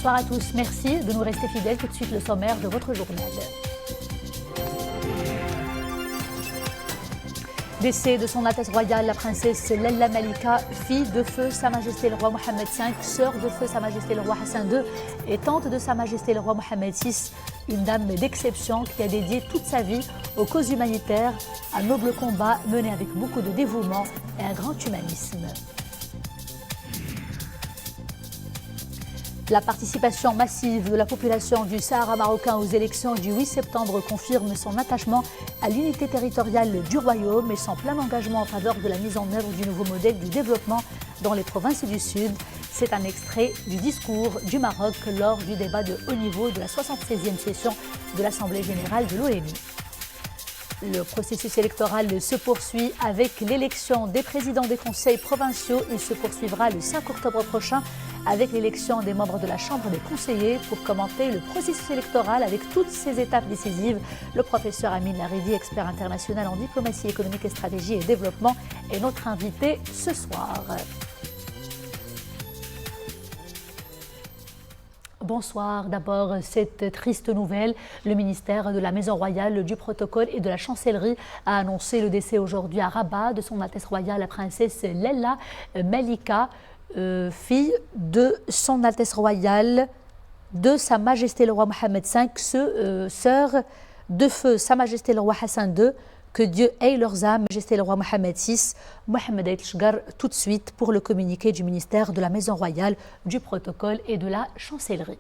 Bonsoir à tous, merci de nous rester fidèles. Tout de suite le sommaire de votre journal. Décès de son Altesse royale, la princesse Lalla Malika, fille de feu Sa Majesté le roi Mohammed V, sœur de feu Sa Majesté le roi Hassan II et tante de Sa Majesté le roi Mohammed VI, une dame d'exception qui a dédié toute sa vie aux causes humanitaires, un noble combat mené avec beaucoup de dévouement et un grand humanisme. La participation massive de la population du Sahara marocain aux élections du 8 septembre confirme son attachement à l'unité territoriale du royaume et son plein engagement en faveur de la mise en œuvre du nouveau modèle du développement dans les provinces du Sud. C'est un extrait du discours du Maroc lors du débat de haut niveau de la 76e session de l'Assemblée générale de l'ONU. Le processus électoral se poursuit avec l'élection des présidents des conseils provinciaux. Il se poursuivra le 5 octobre prochain avec l'élection des membres de la Chambre des conseillers. Pour commenter le processus électoral avec toutes ses étapes décisives, le professeur Amin Laridi, expert international en diplomatie économique et stratégie et développement, est notre invité ce soir. Bonsoir. D'abord, cette triste nouvelle. Le ministère de la Maison Royale, du Protocole et de la Chancellerie a annoncé le décès aujourd'hui à Rabat de son Altesse Royale, la princesse Lalla Malika, fille de son Altesse Royale, de Sa Majesté le roi Mohammed V, sœur de feu Sa Majesté le roi Hassan II. Que Dieu ait leurs âmes, Majesté le roi Mohammed VI, Mohamed El Shgar, tout de suite pour le communiqué du ministère de la Maison Royale, du Protocole et de la Chancellerie.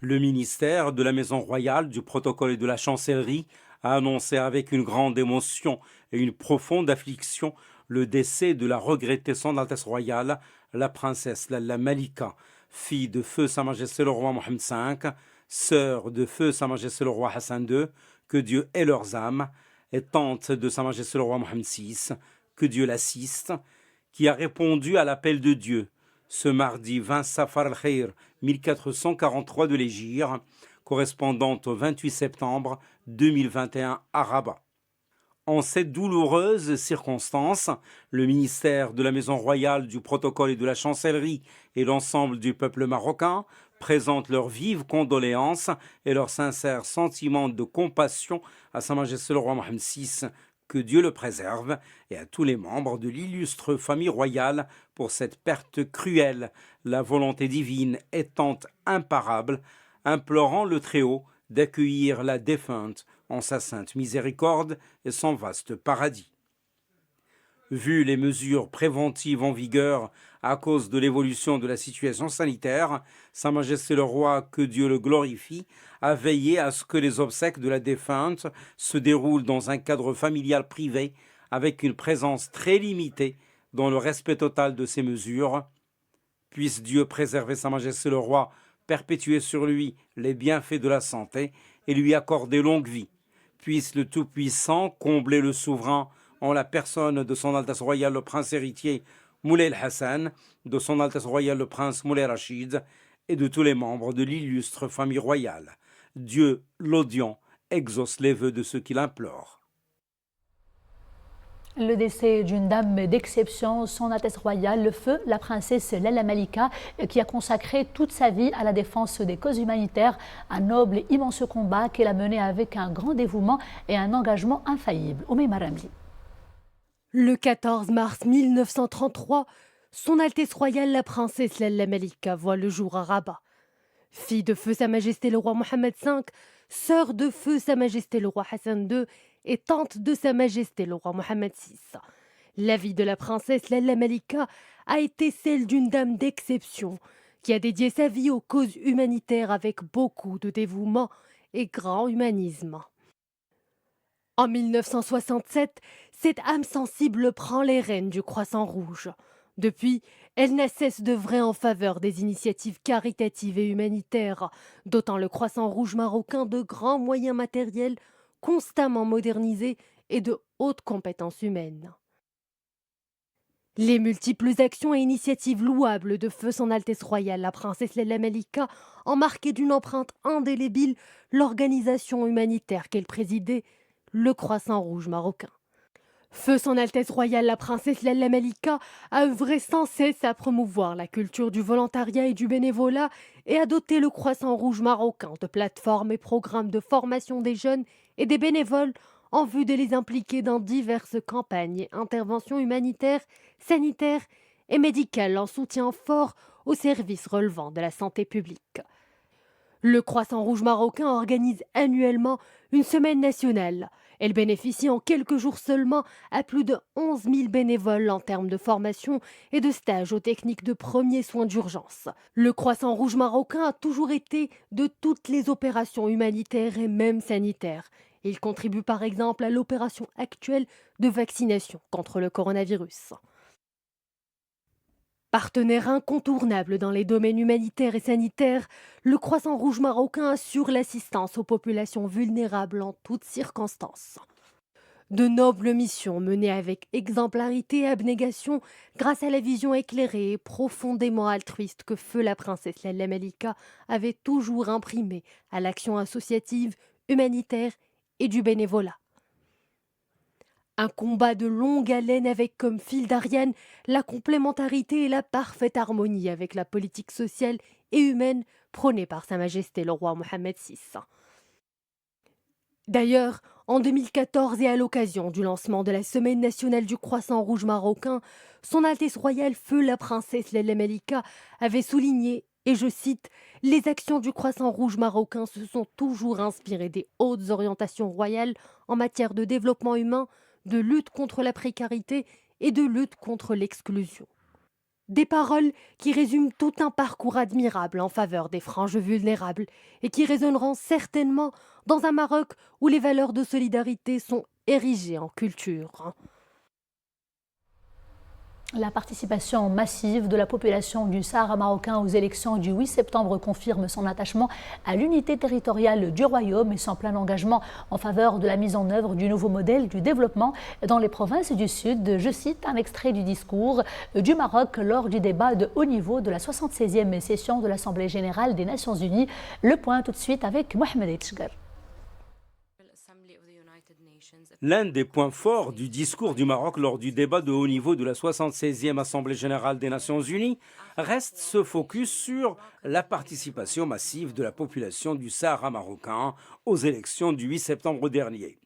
Le ministère de la Maison Royale, du Protocole et de la Chancellerie a annoncé avec une grande émotion et une profonde affliction le décès de la regrettée Son Altesse Royale, la princesse Lalla Malika, fille de feu Sa Majesté le roi Mohammed V, sœur de feu Sa Majesté le roi Hassan II, que Dieu ait leurs âmes, et tante de Sa Majesté le roi Mohammed VI, que Dieu l'assiste, qui a répondu à l'appel de Dieu ce mardi 20 Safar al-Khair 1443 de l'Hégire, correspondant au 28 septembre 2021 à Rabat. En cette douloureuse circonstance, le ministère de la Maison Royale, du Protocole et de la Chancellerie et l'ensemble du peuple marocain présentent leurs vives condoléances et leurs sincères sentiments de compassion à Sa Majesté le roi Mohammed VI, que Dieu le préserve, et à tous les membres de l'illustre famille royale pour cette perte cruelle, la volonté divine étant imparable, implorant le Très-Haut d'accueillir la défunte en sa sainte miséricorde et son vaste paradis. Vu les mesures préventives en vigueur à cause de l'évolution de la situation sanitaire, Sa Majesté le Roi, que Dieu le glorifie, a veillé à ce que les obsèques de la défunte se déroulent dans un cadre familial privé avec une présence très limitée dans le respect total de ces mesures. Puisse Dieu préserver Sa Majesté le Roi, perpétuer sur lui les bienfaits de la santé et lui accorder longue vie. Puisse le Tout-Puissant combler le souverain en la personne de Son Altesse Royale le Prince héritier Moulay El Hassan, de Son Altesse Royale le Prince Moulay Rachid et de tous les membres de l'illustre famille royale. Dieu, l'audient, exauce les vœux de ceux qui l'implorent. Le décès d'une dame d'exception, Son Altesse Royale, le feu, la princesse Lalla Malika, qui a consacré toute sa vie à la défense des causes humanitaires, un noble et immense combat qu'elle a mené avec un grand dévouement et un engagement infaillible. Oumaima Ramli. Le 14 mars 1933, Son Altesse Royale, la princesse Lalla Malika, voit le jour à Rabat. Fille de feu Sa Majesté le roi Mohammed V, sœur de feu Sa Majesté le roi Hassan II et tante de Sa Majesté le roi Mohammed VI. La vie de la princesse Lalla Malika a été celle d'une dame d'exception qui a dédié sa vie aux causes humanitaires avec beaucoup de dévouement et grand humanisme. En 1967, cette âme sensible prend les rênes du Croissant Rouge. Depuis, elle n'a cesse d'œuvrer en faveur des initiatives caritatives et humanitaires, dotant le Croissant Rouge marocain de grands moyens matériels constamment modernisés et de hautes compétences humaines. Les multiples actions et initiatives louables de feu Son Altesse Royale, la princesse Lalla Malika, ont marqué d'une empreinte indélébile l'organisation humanitaire qu'elle présidait, le Croissant Rouge marocain. Feu son Altesse Royale la Princesse Lalla Malika a œuvré sans cesse à promouvoir la culture du volontariat et du bénévolat et a doté le Croissant Rouge marocain de plateformes et programmes de formation des jeunes et des bénévoles en vue de les impliquer dans diverses campagnes et interventions humanitaires, sanitaires et médicales en soutien fort aux services relevant de la santé publique. Le Croissant Rouge marocain organise annuellement une semaine nationale. Elle bénéficie en quelques jours seulement à plus de 11 000 bénévoles en termes de formation et de stages aux techniques de premiers soins d'urgence. Le Croissant Rouge marocain a toujours été de toutes les opérations humanitaires et même sanitaires. Il contribue par exemple à l'opération actuelle de vaccination contre le coronavirus. Partenaire incontournable dans les domaines humanitaires et sanitaires, le Croissant Rouge marocain assure l'assistance aux populations vulnérables en toutes circonstances. De nobles missions menées avec exemplarité et abnégation grâce à la vision éclairée et profondément altruiste que Feu la Princesse Lalla Malika avait toujours imprimée à l'action associative, humanitaire et du bénévolat. Un combat de longue haleine avec comme fil d'Ariane la complémentarité et la parfaite harmonie avec la politique sociale et humaine prônée par Sa Majesté le roi Mohammed VI. D'ailleurs, en 2014 et à l'occasion du lancement de la Semaine nationale du Croissant Rouge marocain, Son Altesse Royale Feu la Princesse Lalla Malika avait souligné, et je cite, « Les actions du Croissant Rouge marocain se sont toujours inspirées des hautes orientations royales en matière de développement humain, de lutte contre la précarité et de lutte contre l'exclusion. » Des paroles qui résument tout un parcours admirable en faveur des franges vulnérables et qui résonneront certainement dans un Maroc où les valeurs de solidarité sont érigées en culture. La participation massive de la population du Sahara marocain aux élections du 8 septembre confirme son attachement à l'unité territoriale du royaume et son plein engagement en faveur de la mise en œuvre du nouveau modèle du développement dans les provinces du Sud. Je cite un extrait du discours du Maroc lors du débat de haut niveau de la 76e session de l'Assemblée générale des Nations unies. Le point tout de suite avec Mohamed Etchgar. L'un des points forts du discours du Maroc lors du débat de haut niveau de la 76e Assemblée générale des Nations unies reste ce focus sur la participation massive de la population du Sahara marocain aux élections du 8 septembre dernier.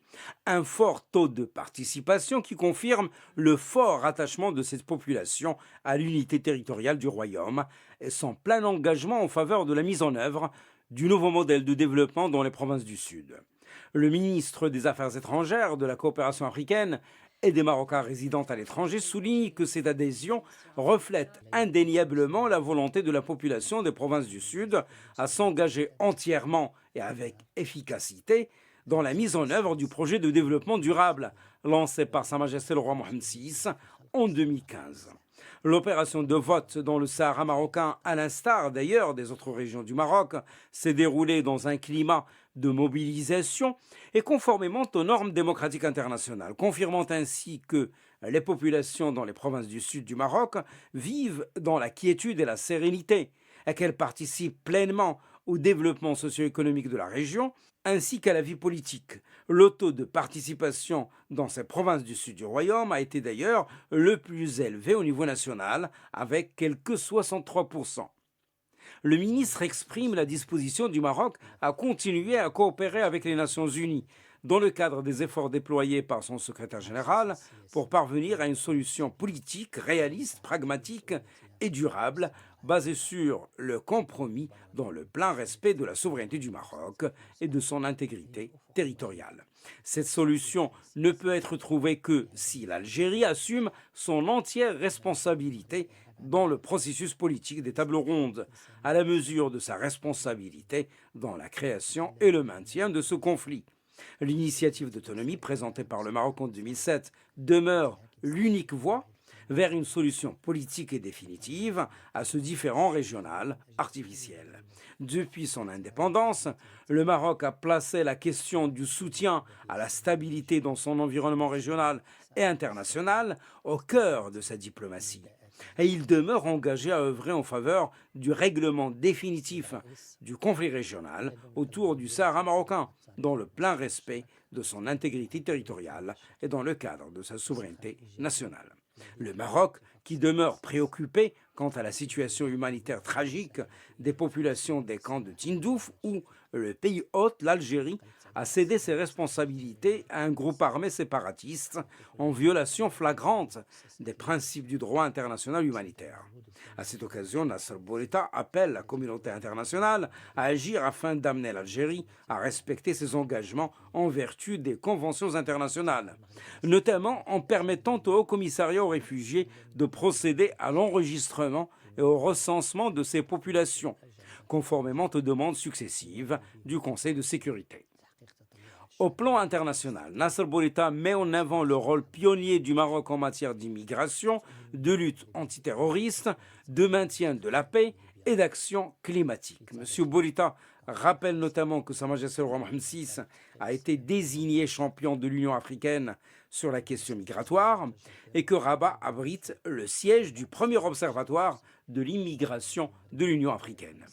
Un fort taux de participation qui confirme le fort attachement de cette population à l'unité territoriale du royaume et son plein engagement en faveur de la mise en œuvre du nouveau modèle de développement dans les provinces du Sud. Le ministre des Affaires étrangères, de la coopération africaine et des Marocains résidant à l'étranger souligne que cette adhésion reflète indéniablement la volonté de la population des provinces du Sud à s'engager entièrement et avec efficacité dans la mise en œuvre du projet de développement durable lancé par Sa Majesté le roi Mohammed VI en 2015. L'opération de vote dans le Sahara marocain, à l'instar d'ailleurs des autres régions du Maroc, s'est déroulée dans un climat de mobilisation et conformément aux normes démocratiques internationales, confirmant ainsi que les populations dans les provinces du sud du Maroc vivent dans la quiétude et la sérénité et qu'elles participent pleinement au développement socio-économique de la région ainsi qu'à la vie politique. Le taux de participation dans ces provinces du sud du royaume a été d'ailleurs le plus élevé au niveau national, avec quelques 63%. Le ministre exprime la disposition du Maroc à continuer à coopérer avec les Nations unies dans le cadre des efforts déployés par son secrétaire général pour parvenir à une solution politique réaliste, pragmatique et durable, basée sur le compromis dans le plein respect de la souveraineté du Maroc et de son intégrité territoriale. Cette solution ne peut être trouvée que si l'Algérie assume son entière responsabilité dans le processus politique des tables rondes, à la mesure de sa responsabilité dans la création et le maintien de ce conflit. L'initiative d'autonomie présentée par le Maroc en 2007 demeure l'unique voie vers une solution politique et définitive à ce différend régional artificiel. Depuis son indépendance, le Maroc a placé la question du soutien à la stabilité dans son environnement régional et international au cœur de sa diplomatie. Et il demeure engagé à œuvrer en faveur du règlement définitif du conflit régional autour du Sahara marocain, dans le plein respect de son intégrité territoriale et dans le cadre de sa souveraineté nationale. Le Maroc, qui demeure préoccupé quant à la situation humanitaire tragique des populations des camps de Tindouf ou le pays hôte, l'Algérie, a cédé ses responsabilités à un groupe armé séparatiste en violation flagrante des principes du droit international humanitaire. À cette occasion, Nasser Bourita appelle la communauté internationale à agir afin d'amener l'Algérie à respecter ses engagements en vertu des conventions internationales, notamment en permettant au Haut Commissariat aux réfugiés de procéder à l'enregistrement et au recensement de ces populations, conformément aux demandes successives du Conseil de sécurité. Au plan international, Nasser Bourita met en avant le rôle pionnier du Maroc en matière d'immigration, de lutte antiterroriste, de maintien de la paix et d'action climatique. M. Bourita rappelle notamment que Sa Majesté le roi Mohammed VI a été désigné champion de l'Union africaine sur la question migratoire et que Rabat abrite le siège du premier observatoire de l'immigration de l'Union africaine.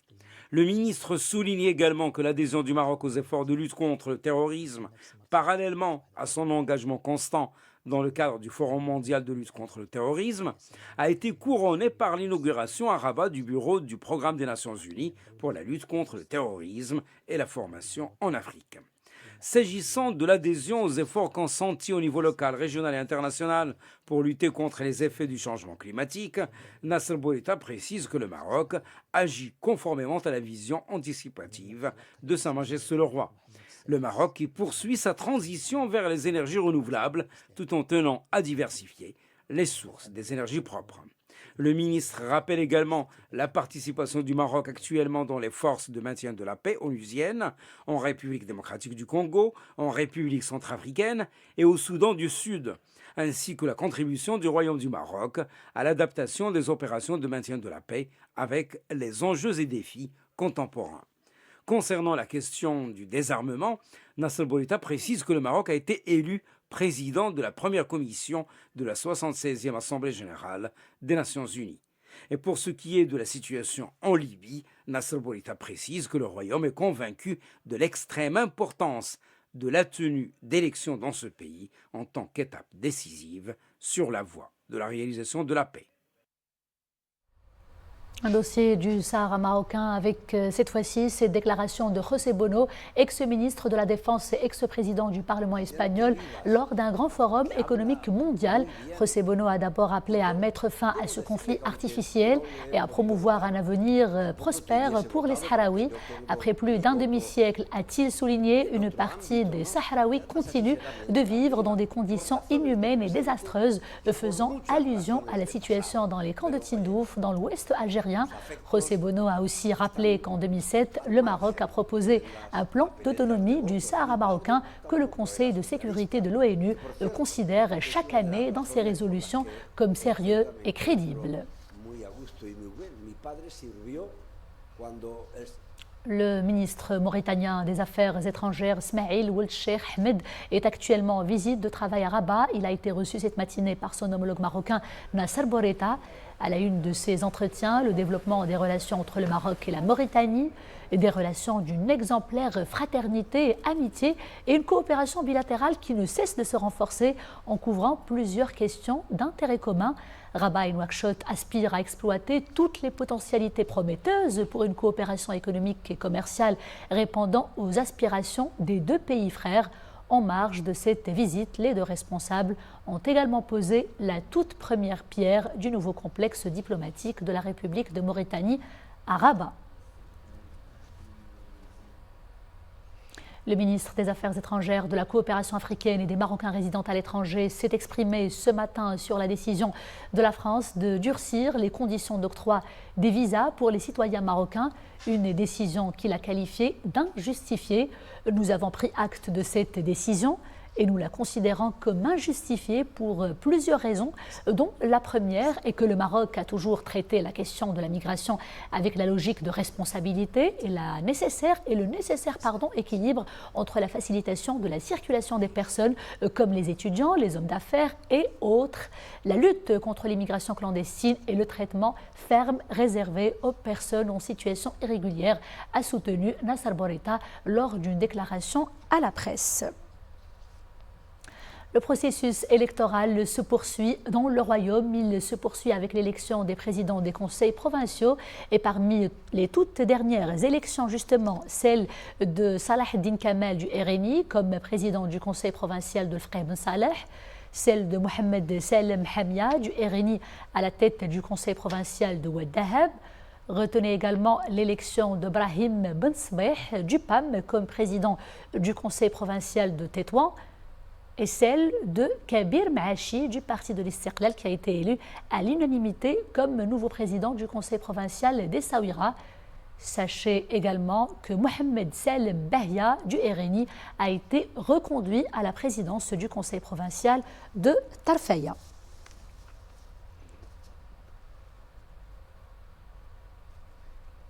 Le ministre souligne également que l'adhésion du Maroc aux efforts de lutte contre le terrorisme, parallèlement à son engagement constant dans le cadre du Forum mondial de lutte contre le terrorisme, a été couronnée par l'inauguration à Rabat du bureau du Programme des Nations Unies pour la lutte contre le terrorisme et la formation en Afrique. S'agissant de l'adhésion aux efforts consentis au niveau local, régional et international pour lutter contre les effets du changement climatique, Nasser Bourita précise que le Maroc agit conformément à la vision anticipative de Sa Majesté le Roi. Le Maroc qui poursuit sa transition vers les énergies renouvelables tout en tenant à diversifier les sources des énergies propres. Le ministre rappelle également la participation du Maroc actuellement dans les forces de maintien de la paix onusiennes, en République démocratique du Congo, en République centrafricaine et au Soudan du Sud, ainsi que la contribution du Royaume du Maroc à l'adaptation des opérations de maintien de la paix avec les enjeux et défis contemporains. Concernant la question du désarmement, Nasser Bourita précise que le Maroc a été élu président de la première commission de la 76e Assemblée générale des Nations unies. Et pour ce qui est de la situation en Libye, Nasser Bourita précise que le Royaume est convaincu de l'extrême importance de la tenue d'élections dans ce pays en tant qu'étape décisive sur la voie de la réalisation de la paix. Un dossier du Sahara marocain avec cette fois-ci ces déclarations de José Bono, ex-ministre de la Défense et ex-président du Parlement espagnol, lors d'un grand forum économique mondial. José Bono a d'abord appelé à mettre fin à ce conflit artificiel et à promouvoir un avenir prospère pour les Sahraouis. Après plus d'un demi-siècle, a-t-il souligné, une partie des Sahraouis continue de vivre dans des conditions inhumaines et désastreuses, faisant allusion à la situation dans les camps de Tindouf, dans l'ouest algérien. José Bono a aussi rappelé qu'en 2007, le Maroc a proposé un plan d'autonomie du Sahara marocain que le Conseil de sécurité de l'ONU considère chaque année dans ses résolutions comme sérieux et crédible. Le ministre mauritanien des Affaires étrangères, Smaïl Ould Cheikh Ahmed, est actuellement en visite de travail à Rabat. Il a été reçu cette matinée par son homologue marocain, Nasser Bourita. À la une de ces entretiens, le développement des relations entre le Maroc et la Mauritanie, des relations d'une exemplaire fraternité et amitié et une coopération bilatérale qui ne cesse de se renforcer en couvrant plusieurs questions d'intérêt commun. Rabat et Nouakchott aspirent à exploiter toutes les potentialités prometteuses pour une coopération économique et commerciale répondant aux aspirations des deux pays frères. En marge de cette visite, les deux responsables ont également posé la toute première pierre du nouveau complexe diplomatique de la République de Mauritanie à Rabat. Le ministre des Affaires étrangères, de la coopération africaine et des Marocains résidant à l'étranger s'est exprimé ce matin sur la décision de la France de durcir les conditions d'octroi des visas pour les citoyens marocains, une décision qu'il a qualifiée d'injustifiée. Nous avons pris acte de cette décision et nous la considérons comme injustifiée pour plusieurs raisons, dont la première est que le Maroc a toujours traité la question de la migration avec la logique de responsabilité et le nécessaire équilibre entre la facilitation de la circulation des personnes comme les étudiants, les hommes d'affaires et autres, la lutte contre l'immigration clandestine et le traitement ferme réservé aux personnes en situation irrégulière, a soutenu Nasser Bourita lors d'une déclaration à la presse. Le processus électoral se poursuit dans le royaume. Il se poursuit avec l'élection des présidents des conseils provinciaux. Et parmi les toutes dernières élections, justement, celle de Salah Eddine Kamel du RNI comme président du conseil provincial de Fqih Ben Saleh, celle de Mohamed Salem Hamia du RNI à la tête du conseil provincial de Oued Dahab. Retenez également l'élection de Brahim Ben Sbeh du PAM comme président du conseil provincial de Tétouan, et celle de Kabir Maachi du parti de l'Istiqlal qui a été élu à l'unanimité comme nouveau président du conseil provincial d'Essaouira. Sachez également que Mohamed Salem Bahia du RNI a été reconduit à la présidence du conseil provincial de Tarfaya.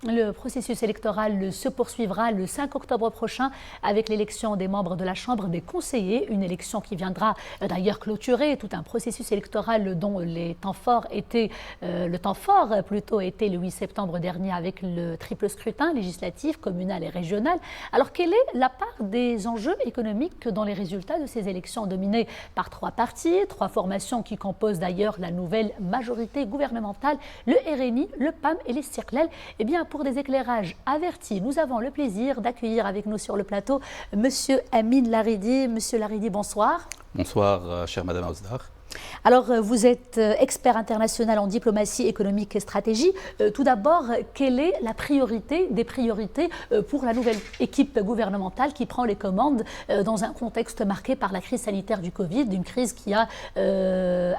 Le processus électoral se poursuivra le 5 octobre prochain avec l'élection des membres de la Chambre des conseillers, une élection qui viendra d'ailleurs clôturer tout un processus électoral dont le temps fort était le 8 septembre dernier avec le triple scrutin législatif, communal et régional. Alors quelle est la part des enjeux économiques dans les résultats de ces élections dominées par trois partis, trois formations qui composent d'ailleurs la nouvelle majorité gouvernementale, le RNI, le PAM et l'Istiqlal? Eh bien, pour des éclairages avertis, nous avons le plaisir d'accueillir avec nous sur le plateau Monsieur Amin Laridi. Monsieur Laridi, bonsoir. Bonsoir, chère Madame Aouzdar. Alors, vous êtes expert international en diplomatie économique et stratégie. Tout d'abord, quelle est la priorité des priorités pour la nouvelle équipe gouvernementale qui prend les commandes dans un contexte marqué par la crise sanitaire du Covid, une crise qui a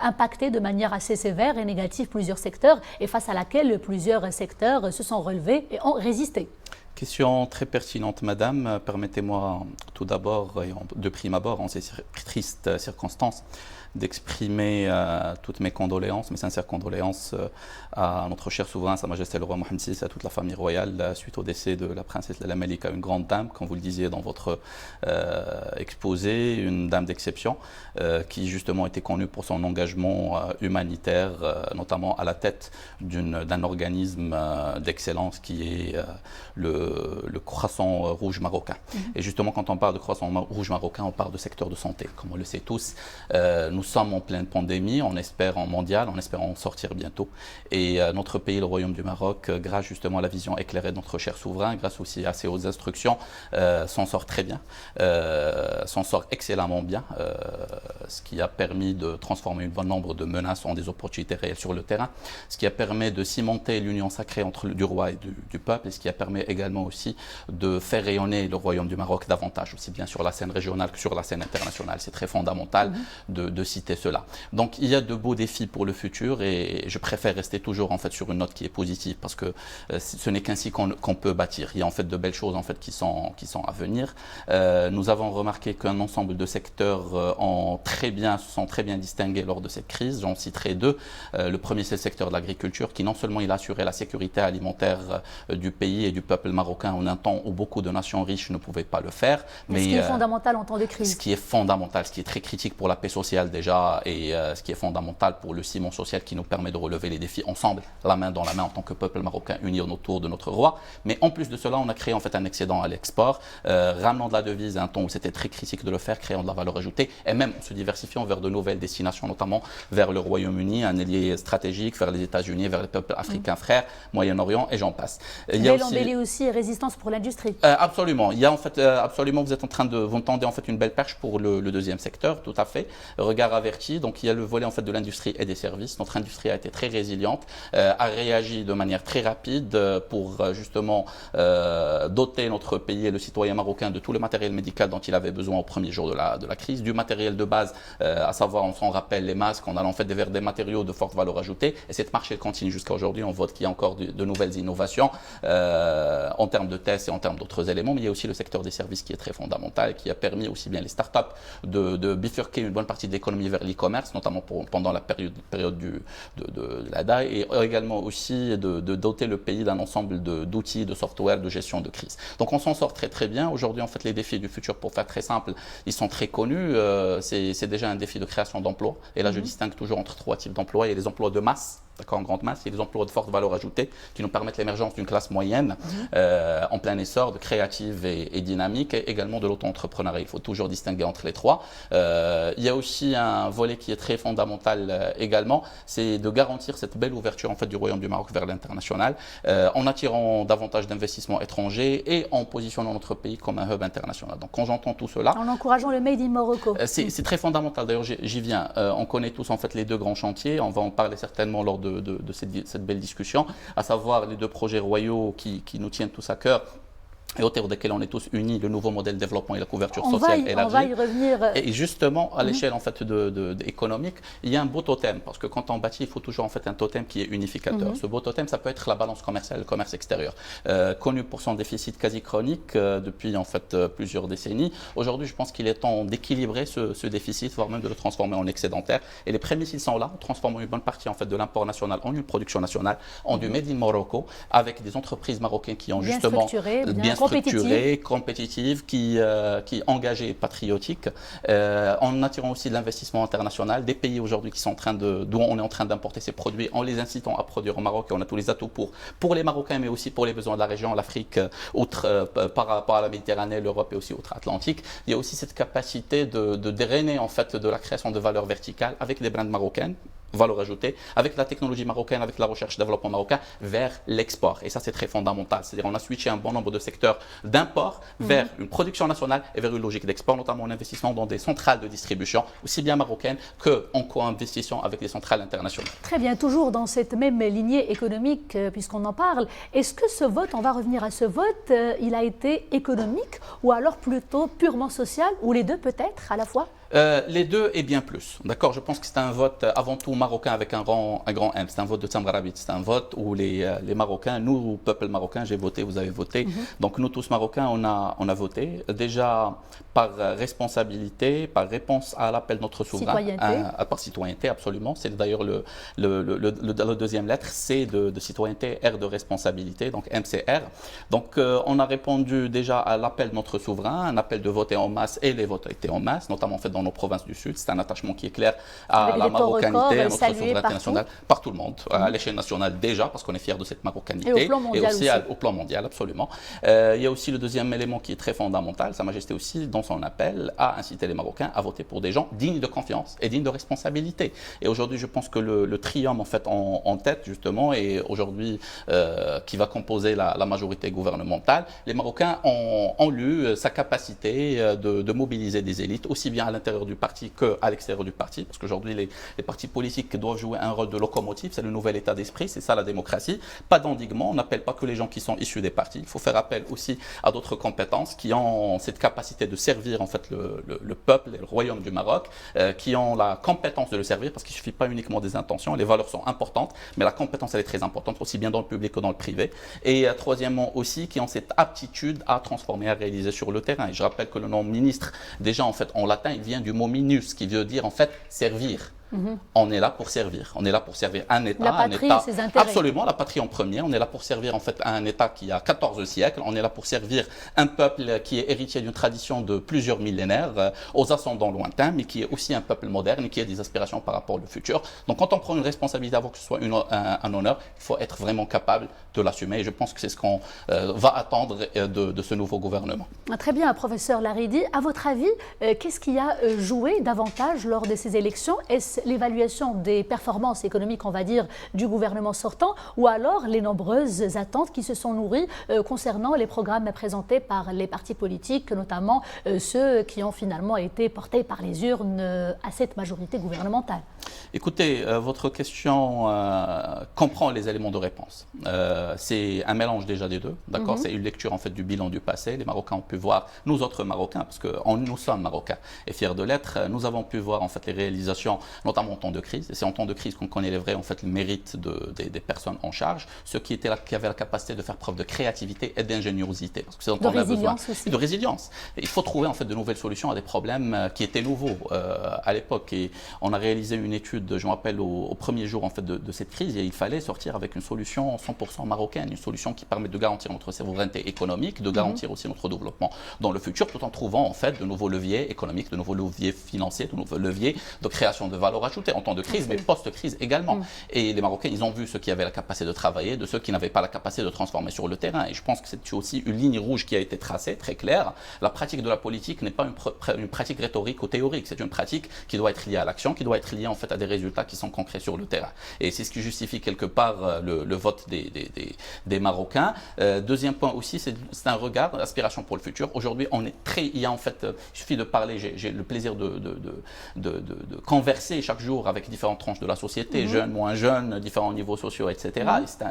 impacté de manière assez sévère et négative plusieurs secteurs et face à laquelle plusieurs secteurs se sont relevés et ont résisté? Question très pertinente, Madame. Permettez-moi tout d'abord, de prime abord, en ces tristes circonstances, d'exprimer toutes mes condoléances, mes sincères condoléances à notre cher souverain, Sa Majesté le roi Mohammed VI, à toute la famille royale suite au décès de la princesse Leila Malika, une grande dame, comme vous le disiez dans votre exposé, une dame d'exception qui justement était connue pour son engagement humanitaire, notamment à la tête d'un organisme d'excellence qui est le Croissant Rouge Marocain. Et justement, quand on parle de Croissant Rouge Marocain, on parle de secteur de santé, comme on le sait tous. Nous sommes en pleine pandémie, on espère en mondial, on espère en sortir bientôt. Et notre pays, le Royaume du Maroc, grâce justement à la vision éclairée de notre cher souverain, grâce aussi à ses hautes instructions, s'en sort très bien, s'en sort excellemment bien, ce qui a permis de transformer un bon nombre de menaces en des opportunités réelles sur le terrain, ce qui a permis de cimenter l'union sacrée entre du roi et du peuple, et ce qui a permis également aussi de faire rayonner le Royaume du Maroc davantage, aussi bien sur la scène régionale que sur la scène internationale. C'est très fondamental de citer cela. Donc il y a de beaux défis pour le futur et je préfère rester toujours en fait sur une note qui est positive parce que ce n'est qu'ainsi qu'on peut bâtir. Il y a en fait de belles choses en fait qui sont à venir. Nous avons remarqué qu'un ensemble de secteurs se sont très bien distingués lors de cette crise. J'en citerai deux. Le premier, c'est le secteur de l'agriculture qui non seulement il a assuré la sécurité alimentaire du pays et du peuple marocain en un temps où beaucoup de nations riches ne pouvaient pas le faire. Mais ce qui est fondamental en temps de crise. Ce qui est fondamental, ce qui est très critique pour la paix sociale déjà et ce qui est fondamental pour le ciment social qui nous permet de relever les défis ensemble, la main dans la main en tant que peuple marocain uni autour de notre roi. Mais en plus de cela, on a créé en fait un excédent à l'export, ramenant de la devise à un temps où c'était très critique de le faire, créant de la valeur ajoutée et même en se diversifiant vers de nouvelles destinations, notamment vers le Royaume-Uni, un allié stratégique, vers les États-Unis, vers les peuples africains frères, Moyen-Orient et j'en passe. Il y a aussi résistance pour l'industrie. Absolument. Il y a en fait absolument, vous me tendez en fait une belle perche pour le deuxième secteur, tout à fait. Regard averti. Donc il y a le volet en fait de l'industrie et des services. Notre industrie a été très résiliente, a réagi de manière très rapide pour justement doter notre pays et le citoyen marocain de tout le matériel médical dont il avait besoin au premier jour de la crise, du matériel de base, à savoir on s'en rappelle les masques, on a en fait vers des matériaux de forte valeur ajoutée et cette marche elle continue jusqu'à aujourd'hui. On vote qu'il y a encore de nouvelles innovations en termes de tests et en termes d'autres éléments, mais il y a aussi le secteur des services qui est très fondamental et qui a permis aussi bien les startups de bifurquer une bonne partie de l'économie vers l'e-commerce, notamment pendant la période de la DAI, et également aussi de doter le pays d'un ensemble d'outils, de software, de gestion de crise. Donc on s'en sort très très bien. Aujourd'hui, en fait, les défis du futur, pour faire très simple, ils sont très connus. C'est déjà un défi de création d'emplois. Et là, je distingue toujours entre trois types d'emplois. Il y a les emplois de masse, D'accord, en grande masse, il y a des emplois de forte valeur ajoutée qui nous permettent l'émergence d'une classe moyenne en plein essor, de créative et dynamique, et également de l'auto-entrepreneuriat. Il faut toujours distinguer entre les trois. Il y a aussi un volet qui est très fondamental également, c'est de garantir cette belle ouverture en fait du Royaume du Maroc vers l'international, en attirant davantage d'investissements étrangers et en positionnant notre pays comme un hub international. Donc quand j'entends tout cela, en encourageant le Made in Morocco. C'est très fondamental. D'ailleurs, j'y viens. On connaît tous en fait les deux grands chantiers. On va en parler certainement lors de cette belle discussion, à savoir les deux projets royaux qui nous tiennent tous à cœur et autour desquels on est tous unis, le nouveau modèle de développement et la couverture sociale élargie. On va y revenir. Et justement, à l'échelle en fait économique, il y a un beau totem, parce que quand on bâtit, il faut toujours en fait un totem qui est unificateur. Ce beau totem, ça peut être la balance commerciale, le commerce extérieur, connu pour son déficit quasi chronique depuis en fait plusieurs décennies. Aujourd'hui, je pense qu'il est temps d'équilibrer ce déficit, voire même de le transformer en excédentaire. Et les prémices, ils sont là, transformant une bonne partie en fait de l'import national en une production nationale, en du Made in Morocco, avec des entreprises marocaines qui ont bien justement bien structurée, compétitive, qui est engagée et patriotique, en attirant aussi de l'investissement international, des pays aujourd'hui qui sont en train d'où on est en train d'importer ces produits, en les incitant à produire au Maroc, et on a tous les atouts pour les Marocains, mais aussi pour les besoins de la région, l'Afrique, par rapport à la Méditerranée, l'Europe et aussi outre-Atlantique. Il y a aussi cette capacité de drainer en fait de la création de valeur verticale avec des brands marocaines, valeur ajoutée, avec la technologie marocaine, avec la recherche et développement marocain, vers l'export. Et ça, c'est très fondamental. C'est-à-dire on a switché un bon nombre de secteurs d'import vers une production nationale et vers une logique d'export, notamment en investissant dans des centrales de distribution, aussi bien marocaines qu'en co-investissant avec des centrales internationales. Très bien, toujours dans cette même lignée économique, puisqu'on en parle, est-ce que ce vote, on va revenir à ce vote, il a été économique ou alors plutôt purement social, ou les deux peut-être à la fois? Les deux et bien plus. D'accord, je pense que c'est un vote avant tout marocain avec un grand M. C'est un vote de Tamgarabit. C'est un vote où les Marocains, nous, peuple marocain, j'ai voté, vous avez voté. Donc nous tous Marocains, on a voté. Déjà par responsabilité, par réponse à l'appel de notre souverain. Par citoyenneté, absolument. C'est d'ailleurs la deuxième lettre, C de citoyenneté, R de responsabilité, donc MCR. Donc on a répondu déjà à l'appel de notre souverain, un appel de voter en masse, et les votes étaient en masse, notamment fait dans nos provinces du Sud. C'est un attachement qui est clair à la marocanité, à notre souveraineté nationale, par tout le monde, à l'échelle nationale déjà, parce qu'on est fiers de cette marocanité, et aussi au plan mondial, absolument. Il y a aussi le deuxième élément qui est très fondamental, Sa Majesté aussi, dans son appel, a incité les Marocains à voter pour des gens dignes de confiance et dignes de responsabilité. Et aujourd'hui, je pense que le trium en fait en tête, justement, et aujourd'hui qui va composer la majorité gouvernementale, les Marocains ont lu sa capacité de mobiliser des élites, aussi bien à l'intérieur du parti qu'à l'extérieur du parti, parce qu'aujourd'hui les partis politiques doivent jouer un rôle de locomotive, c'est le nouvel état d'esprit, c'est ça la démocratie. Pas d'endiguement, on n'appelle pas que les gens qui sont issus des partis, il faut faire appel aussi à d'autres compétences qui ont cette capacité de servir en fait le peuple et le royaume du Maroc, qui ont la compétence de le servir, parce qu'il ne suffit pas uniquement des intentions, les valeurs sont importantes, mais la compétence elle est très importante, aussi bien dans le public que dans le privé. Et troisièmement aussi, qui ont cette aptitude à transformer, à réaliser sur le terrain. Et je rappelle que le nom ministre, déjà en fait en latin, il vient du mot minus, qui veut dire en fait servir. On est là pour servir. On est là pour servir un État. La patrie et ses intérêts. Absolument, la patrie en premier. On est là pour servir en fait un État qui a 14 siècles. On est là pour servir un peuple qui est héritier d'une tradition de plusieurs millénaires, aux ascendants lointains, mais qui est aussi un peuple moderne et qui a des aspirations par rapport au futur. Donc quand on prend une responsabilité avant que ce soit un honneur, il faut être vraiment capable de l'assumer. Et je pense que c'est ce qu'on va attendre de ce nouveau gouvernement. Très bien, professeur Laridi. À votre avis, qu'est-ce qui a joué davantage lors de ces élections? Est-ce l'évaluation des performances économiques, on va dire, du gouvernement sortant, ou alors les nombreuses attentes qui se sont nourries concernant les programmes présentés par les partis politiques, notamment ceux qui ont finalement été portés par les urnes à cette majorité gouvernementale? Écoutez, votre question comprend les éléments de réponse. C'est un mélange déjà des deux, d'accord? C'est une lecture en fait du bilan du passé. Les Marocains ont pu voir, nous autres Marocains, parce que nous sommes Marocains et fiers de l'être, nous avons pu voir en fait les réalisations, notamment en temps de crise. Et c'est en temps de crise qu'on connaît les vrais en fait le mérite des personnes en charge, ceux qui avaient la capacité de faire preuve de créativité et d'ingéniosité, parce que c'est dont on a besoin. Aussi. De résilience. Et il faut trouver en fait de nouvelles solutions à des problèmes qui étaient nouveaux à l'époque. Et on a réalisé une étude prélude, je me rappelle, au premier jour en fait, de cette crise, et il fallait sortir avec une solution 100% marocaine, une solution qui permet de garantir notre souveraineté économique, de garantir aussi notre développement dans le futur, tout en trouvant en fait de nouveaux leviers économiques, de nouveaux leviers financiers, de nouveaux leviers de création de valeur ajoutée en temps de crise, mais post-crise également. Et les Marocains, ils ont vu ceux qui avaient la capacité de travailler, de ceux qui n'avaient pas la capacité de transformer sur le terrain. Et je pense que c'est aussi une ligne rouge qui a été tracée, très claire. La pratique de la politique n'est pas une pratique rhétorique ou théorique, c'est une pratique qui doit être liée à l'action, qui doit être liée en fait à des résultats qui sont concrets sur le terrain. Et c'est ce qui justifie quelque part le vote des Marocains. Deuxième point aussi, c'est un regard, l'aspiration pour le futur. Aujourd'hui, on est il y a en fait, il suffit de parler, j'ai le plaisir de converser chaque jour avec différentes tranches de la société, jeunes, moins jeunes, différents niveaux sociaux, etc.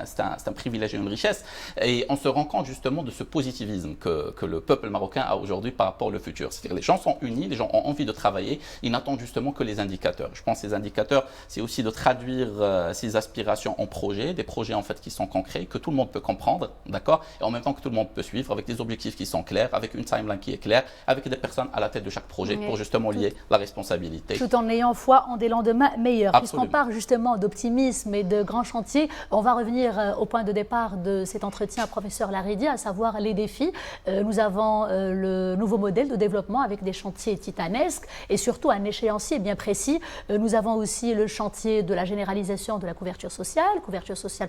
C'est un privilège et une richesse. Et on se rend compte justement de ce positivisme que le peuple marocain a aujourd'hui par rapport au futur. C'est-à-dire les gens sont unis, les gens ont envie de travailler, ils n'attendent justement que les indicateurs. Je pense que ces indicateurs, c'est aussi de traduire ces aspirations en projets, des projets en fait qui sont concrets, que tout le monde peut comprendre, d'accord, et en même temps que tout le monde peut suivre, avec des objectifs qui sont clairs, avec une timeline qui est claire, avec des personnes à la tête de chaque projet pour justement lier la responsabilité. Tout en ayant foi en des lendemains meilleurs. Absolument. Puisqu'on parle justement d'optimisme et de grands chantiers, on va revenir au point de départ de cet entretien, professeur Laridi, à savoir les défis. Nous avons le nouveau modèle de développement avec des chantiers titanesques et surtout un échéancier bien précis. Nous avons aussi le chantier de la généralisation de la couverture sociale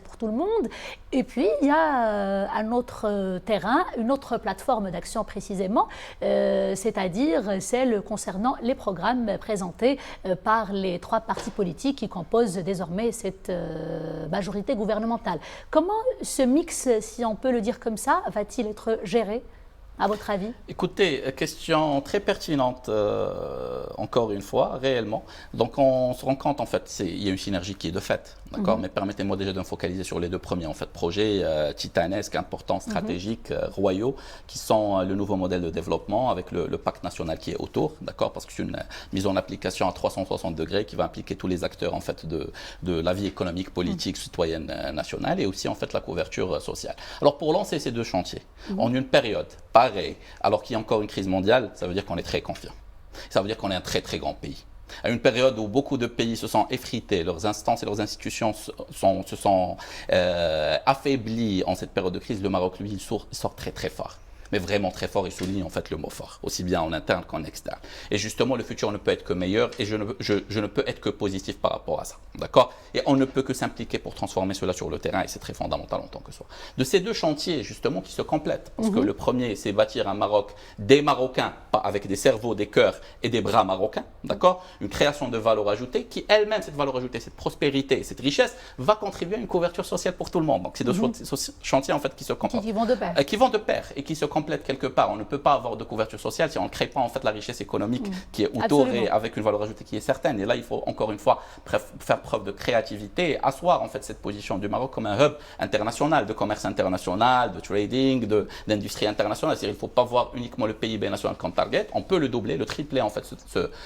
pour tout le monde. Et puis, il y a un autre terrain, une autre plateforme d'action précisément, c'est-à-dire celle concernant les programmes présentés par les 3 partis politiques qui composent désormais cette majorité gouvernementale. Comment ce mix, si on peut le dire comme ça, va-t-il être géré, à votre avis? Écoutez, question très pertinente, encore une fois, réellement. Donc on se rend compte, en fait, il y a une synergie qui est de fait, d'accord, mais permettez-moi déjà de me focaliser sur les 2 premiers en fait, projets titanesques, importants, stratégiques, royaux, qui sont le nouveau modèle de développement avec le pacte national qui est autour, d'accord, parce que c'est une mise en application à 360 degrés qui va impliquer tous les acteurs en fait, de la vie économique, politique, citoyenne nationale, et aussi en fait la couverture sociale. Alors pour lancer ces 2 chantiers, en une période pareille, alors qu'il y a encore une crise mondiale, ça veut dire qu'on est très confiant. Ça veut dire qu'on est un très très grand pays. À une période où beaucoup de pays se sont effrités, leurs instances et leurs institutions se sont affaiblies en cette période de crise, le Maroc, lui, il sort très très fort. Mais vraiment très fort, il souligne en fait le mot fort, aussi bien en interne qu'en externe. Et justement, le futur ne peut être que meilleur et je ne peux être que positif par rapport à ça, d'accord? Et on ne peut que s'impliquer pour transformer cela sur le terrain et c'est très fondamental en tant que soi. De ces 2 chantiers, justement, qui se complètent, parce que le premier, c'est bâtir un Maroc des Marocains, avec des cerveaux, des cœurs et des bras marocains, d'accord? Une création de valeur ajoutée qui elle-même, cette valeur ajoutée, cette prospérité, cette richesse, va contribuer à une couverture sociale pour tout le monde. Donc c'est 2 chantiers en fait qui se complètent. Qui vont de pair. Qui vont de pair et qui se complètent quelque part. On ne peut pas avoir de couverture sociale si on ne crée pas en fait la richesse économique qui est autour et avec une valeur ajoutée qui est certaine. Et là, il faut encore une fois faire preuve de créativité et asseoir en fait cette position du Maroc comme un hub international, de commerce international, de trading, d'industrie internationale. C'est-à-dire qu'il ne faut pas voir uniquement le PIB national comme target. On peut le doubler, le tripler en fait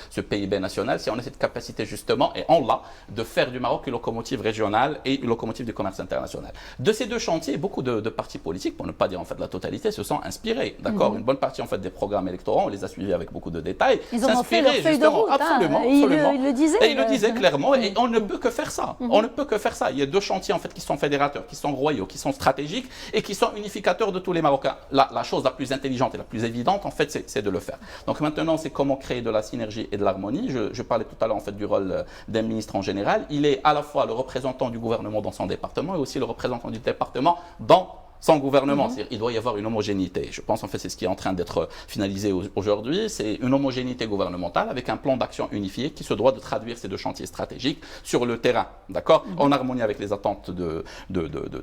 ce PIB national si on a cette capacité justement, et on l'a, de faire du Maroc une locomotive régionale et une locomotive du commerce international. De ces 2 chantiers, beaucoup de partis politiques, pour ne pas dire en fait la totalité, se sont inspirés. D'accord, une bonne partie en fait des programmes électoraux, on les a suivis avec beaucoup de détails. Ils ont fait leur feuille de route, absolument, absolument. Il le disait. Et il le disait clairement, et on ne peut que faire ça. On ne peut que faire ça. Il y a 2 chantiers en fait qui sont fédérateurs, qui sont royaux, qui sont stratégiques et qui sont unificateurs de tous les Marocains. La chose la plus intelligente et la plus évidente en fait, c'est de le faire. Donc maintenant, c'est comment créer de la synergie et de l'harmonie. Je parlais tout à l'heure en fait du rôle d'un ministre en général. Il est à la fois le représentant du gouvernement dans son département et aussi le représentant du département dans sans gouvernement. Il doit y avoir une homogénéité. Je pense en fait c'est ce qui est en train d'être finalisé aujourd'hui. C'est une homogénéité gouvernementale avec un plan d'action unifié qui se doit de traduire ces 2 chantiers stratégiques sur le terrain, d'accord, en harmonie avec les attentes de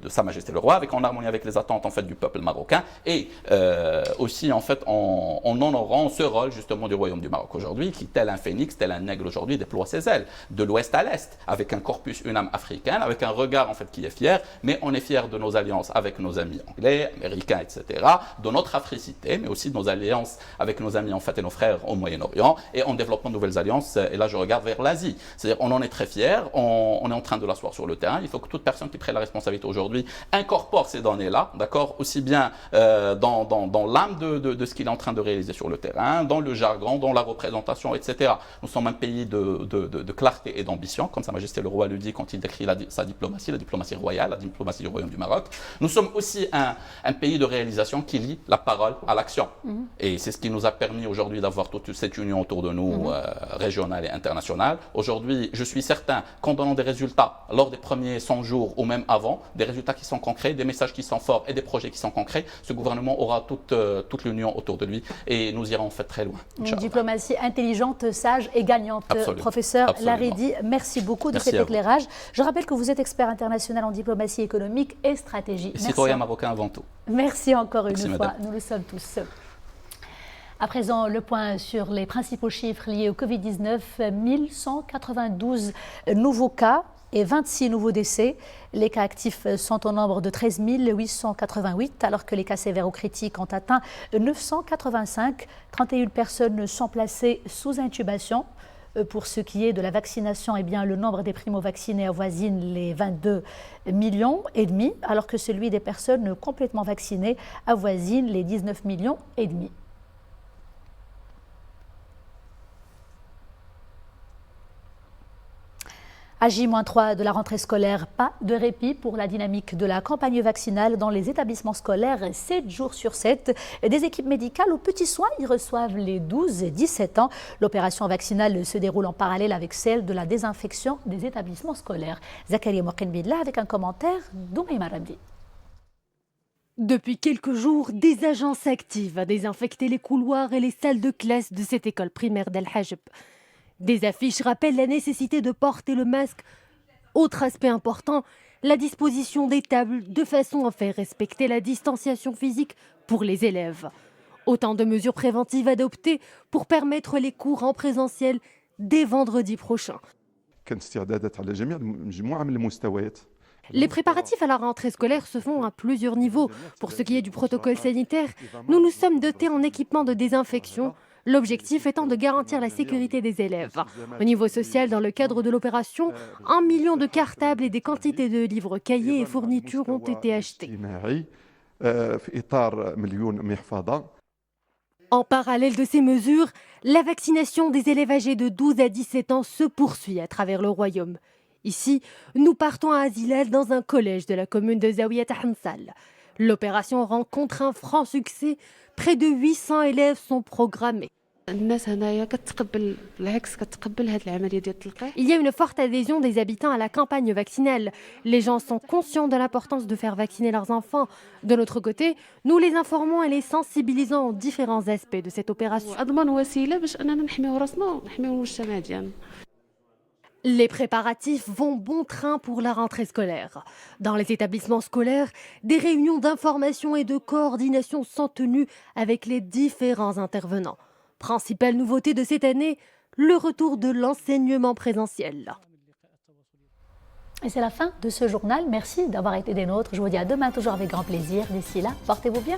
Sa Majesté le Roi, en harmonie avec les attentes en fait du peuple marocain et aussi en fait en honorant ce rôle justement du Royaume du Maroc aujourd'hui qui, tel un phénix, tel un aigle aujourd'hui, déploie ses ailes de l'ouest à l'est avec un corpus, une âme africaine, avec un regard en fait qui est fier, mais on est fier de nos alliances avec nos amis anglais, américains, etc., de notre africité, mais aussi de nos alliances avec nos amis en fait et nos frères au Moyen-Orient, et en développant de nouvelles alliances. Et là, je regarde vers l'Asie. C'est-à-dire, on en est très fiers, on est en train de l'asseoir sur le terrain. Il faut que toute personne qui prenne la responsabilité aujourd'hui incorpore ces données-là, d'accord, aussi bien dans l'âme de ce qu'il est en train de réaliser sur le terrain, dans le jargon, dans la représentation, etc. Nous sommes un pays de clarté et d'ambition, comme Sa Majesté le Roi le dit quand il décrit sa diplomatie, la diplomatie royale, la diplomatie du Royaume du Maroc. Nous sommes aussi un pays de réalisation qui lie la parole à l'action. Et c'est ce qui nous a permis aujourd'hui d'avoir toute cette union autour de nous, régionale et internationale. Aujourd'hui, je suis certain qu'en donnant des résultats lors des premiers 100 jours ou même avant, des résultats qui sont concrets, des messages qui sont forts et des projets qui sont concrets, ce gouvernement aura toute l'union autour de lui et nous irons en fait très loin. Une diplomatie intelligente, sage et gagnante. Absolument. Professeur Absolument. Laridi, merci beaucoup de Merci cet à vous. éclairage. Je rappelle que vous êtes expert international en diplomatie économique et stratégie. Et citoyen marocain avant tout. Merci encore Merci, une fois, madame. nous le sommes tous. À présent, le point sur les principaux chiffres liés au Covid-19, 1192 nouveaux cas et 26 nouveaux décès. Les cas actifs sont au nombre de 13 888, alors que les cas sévères ou critiques ont atteint 985. 31 personnes sont placées sous intubation. Pour ce qui est de la vaccination, eh bien, le nombre des primo-vaccinés avoisine les 22,5 millions, alors que celui des personnes complètement vaccinées avoisine les 19,5 millions. À J-3 de la rentrée scolaire, pas de répit pour la dynamique de la campagne vaccinale dans les établissements scolaires 7 jours sur 7. Des équipes médicales aux petits soins y reçoivent les 12 et 17 ans. L'opération vaccinale se déroule en parallèle avec celle de la désinfection des établissements scolaires. Zakaria Moukhenbidla avec un commentaire d'Oumaïma Rabdi. Depuis quelques jours, des agents s'activent à désinfecter les couloirs et les salles de classe de cette école primaire d'Al Hajb. Des affiches rappellent la nécessité de porter le masque. Autre aspect important, la disposition des tables de façon à faire respecter la distanciation physique pour les élèves. Autant de mesures préventives adoptées pour permettre les cours en présentiel dès vendredi prochain. Les préparatifs à la rentrée scolaire se font à plusieurs niveaux. Pour ce qui est du protocole sanitaire, nous nous sommes dotés en équipement de désinfection. L'objectif étant de garantir la sécurité des élèves. Au niveau social, dans le cadre de l'opération, 1 million de cartables et des quantités de livres, cahiers et fournitures ont été achetés. En parallèle de ces mesures, la vaccination des élèves âgés de 12 à 17 ans se poursuit à travers le royaume. Ici, nous partons à Azilal dans un collège de la commune de Zaouiat Hansal. L'opération rencontre un franc succès. Près de 800 élèves sont programmés. Il y a une forte adhésion des habitants à la campagne vaccinale. Les gens sont conscients de l'importance de faire vacciner leurs enfants. De notre côté, nous les informons et les sensibilisons aux différents aspects de cette opération. Les préparatifs vont bon train pour la rentrée scolaire. Dans les établissements scolaires, des réunions d'information et de coordination sont tenues avec les différents intervenants. Principale nouveauté de cette année, le retour de l'enseignement présentiel. Et c'est la fin de ce journal. Merci d'avoir été des nôtres. Je vous dis à demain, toujours avec grand plaisir. D'ici là, portez-vous bien.